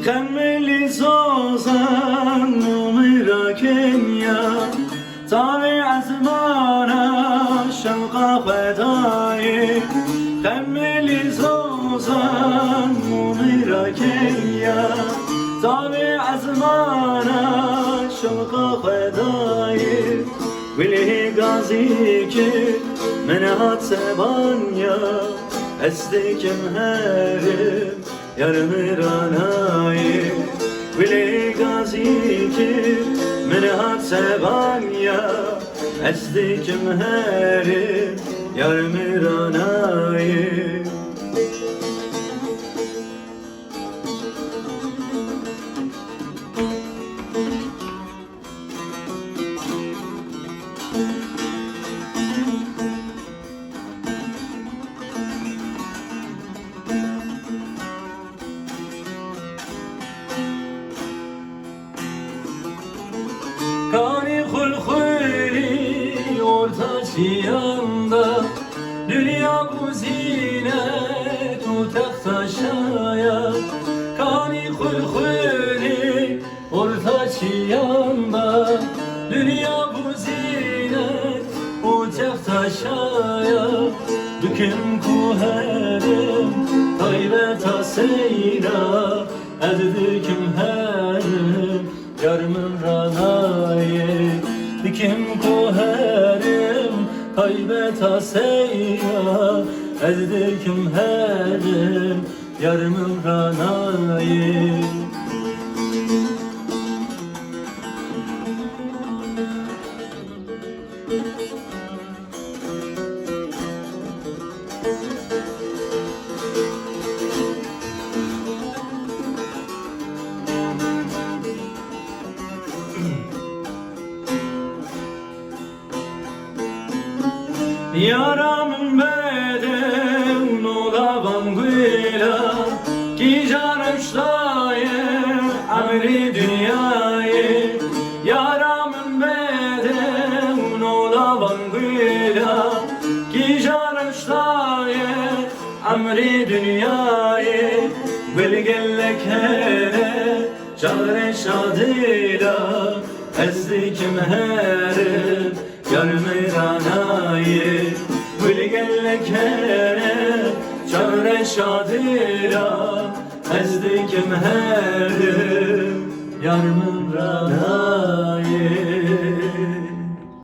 كمل زوزان نمر كنيا طابع زمانا شوق خداي كمل زوزان نمر كنيا طابع زمانا شوق خداي وله غازيك من هات سبانيا استكم هرم yarım ranayı Vile gazi ki menhat sebanya Esdikim herim yarım ranayı Kani hulhuli orta çiyanda Dünya bu zinet o tahta şayat Kani hulhuli orta çiyanda Dünya bu zinet o tahta şayat Düküm kuherim taybet aseyra Eddüküm herim yarımın ranayı Dikim kuherim kaybet aseyya Ezdikim herim yarımın ranayı Yaram bedevn ola bangwila Ki canım şlaye amri dünyayı Yaram bedevn ola bangwila Ki canım şlaye amri dünyayı Bilgellek hele çare şadıyla Ezdikim herim yarım ranayı Bilgellek hele çare şadıyla Ezdikim herim yarım ranayı